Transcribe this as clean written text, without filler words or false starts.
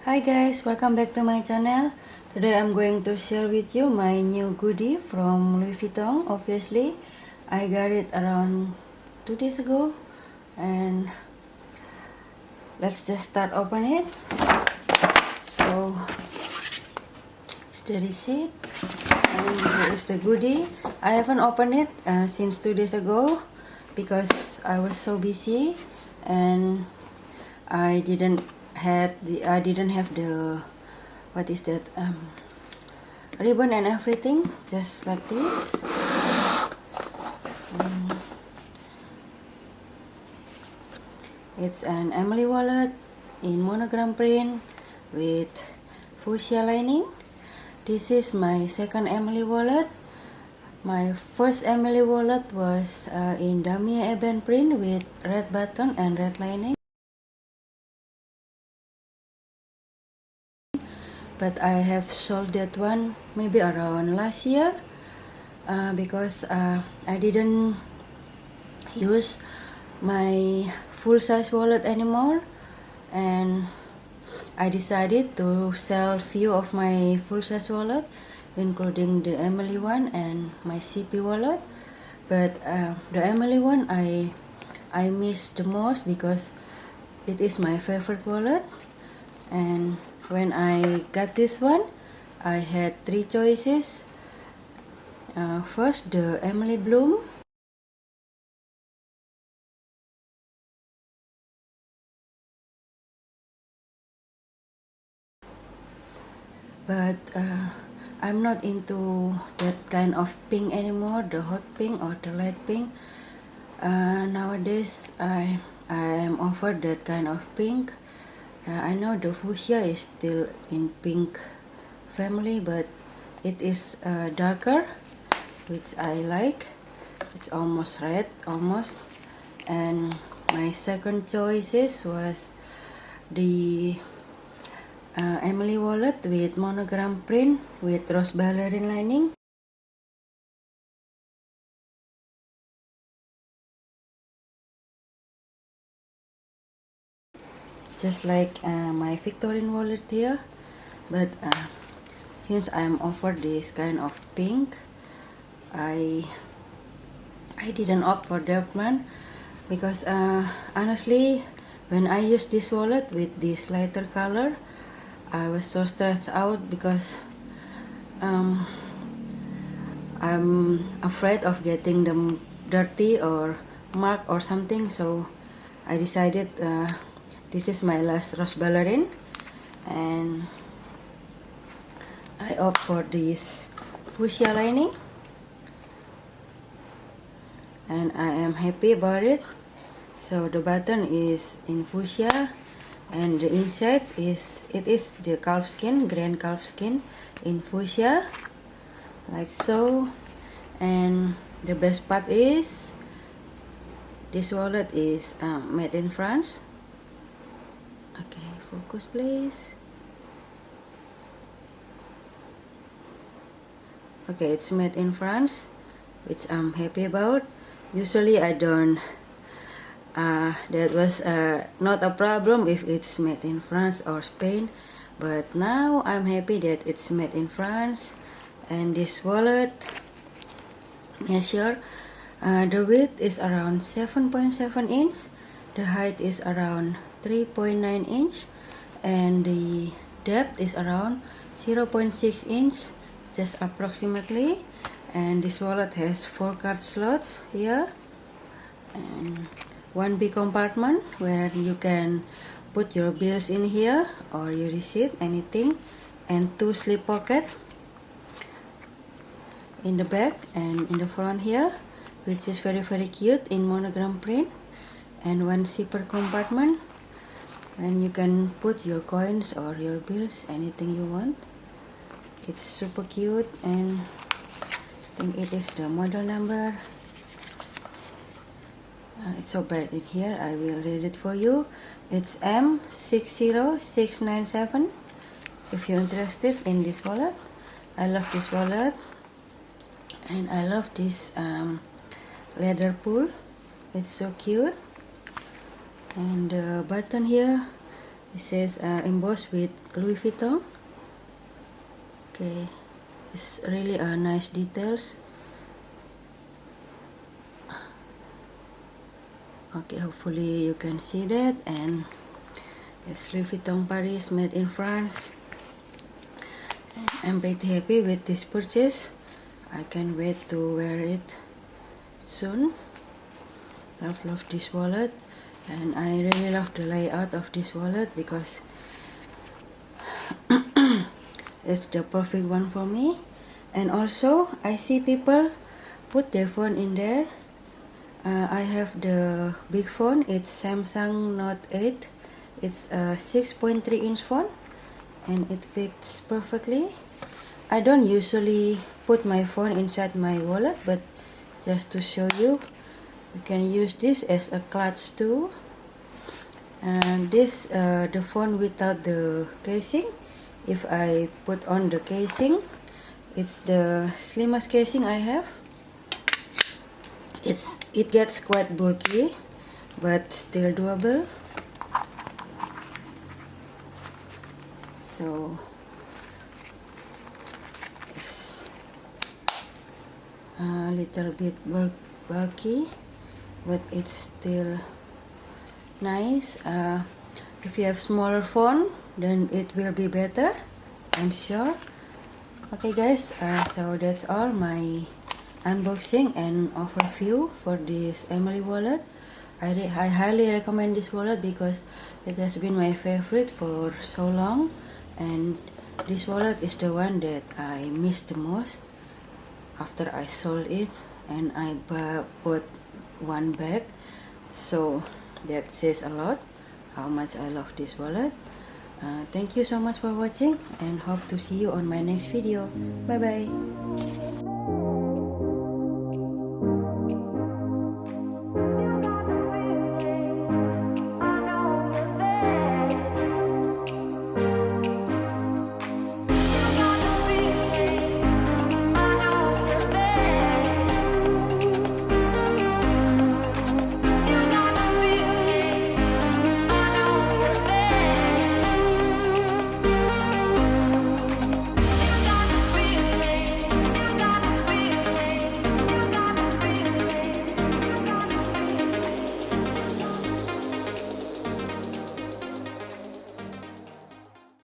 Hi guys, welcome back to my channel. Today I'm going to share with you my new goodie from Louis Vuitton. Obviously, I got it around 2 days ago, and let's just start open it. So, it's the receipt, and here is the goodie. I haven't opened it since 2 days ago because I was so busy and I didn't have the what is that ribbon and everything, just like this. It's an Emilie Wallet in monogram print with fuchsia lining. This is my second Emilie Wallet. My first Emilie Wallet was in damier ebony print with red button and red lining, but I have sold that one maybe around last year because I didn't use my full size wallet anymore, and I decided to sell few of my full size wallet, including the Emilie one and my CP wallet. But the Emilie one I miss the most because it is my favorite wallet. And when I got this one, I had three choices. First, the Emilie Bloom. But I'm not into that kind of pink anymore, the hot pink or the light pink. Nowadays, I am offered that kind of pink. I know the fuchsia is still in pink family, but it is darker, which I like. It's almost red, almost. And my second choices was the Emilie Wallet with monogram print with rose ballerine lining. Just like my Victorian wallet here, but since I'm offered this kind of pink, I didn't opt for that one because honestly, when I use this wallet with this lighter color, I was so stressed out because I'm afraid of getting them dirty or mark or something. So I decided this is my last rose ballerine, and I opt for this fuchsia lining, and I am happy about it. So the button is in fuchsia, and the inside is the calfskin, grand calfskin in fuchsia, like so. And the best part is this wallet is made in France. Okay, focus please. Okay, it's made in France, which I'm happy about. Usually I don't that was not a problem if it's made in France or Spain, but now I'm happy that it's made in France. And this wallet measure the width is around 7.7 inch, the height is around 3.9 inch, and the depth is around 0.6 inch, just approximately. And this wallet has 4 card slots here, and one big compartment where you can put your bills in here or your receipt, anything, and 2 slip pocket in the back and in the front here, which is very cute in monogram print, and one zipper compartment, and you can put your coins or your bills, anything you want. It's super cute, and I think it is the model number. It's so bad in here, I will read it for you. It's M60697. If you're interested in this wallet, I love this wallet, and I love this leather pull. It's so cute, and the button here It says embossed with Louis Vuitton. Okay, it's really nice details. Okay, hopefully you can see that. And it's Louis Vuitton Paris, made in France. And I'm pretty happy with this purchase. I can't wait to wear it soon. Love this wallet, and I really love the layout of this wallet because it's the perfect one for me. And also I see people put their phone in there. I have the big phone. It's Samsung Note 8. It's a 6.3 inch phone and it fits perfectly. I don't usually put my phone inside my wallet, but just to show you, you can use this as a clutch too. And this the phone without the casing. If I put on the casing, it's the slimmest casing I have. It gets quite bulky, but still doable. So it's a little bit bulky, but it's still nice. If you have smaller phone, then it will be better, I'm sure. Okay guys, so that's all my unboxing and overview for this Emilie wallet. I highly recommend this wallet because it has been my favorite for so long, and this wallet is the one that I miss the most after I sold it and I bought one bag. So that says a lot how much I love this wallet. Thank you so much for watching and hope to see you on my next video. Bye bye.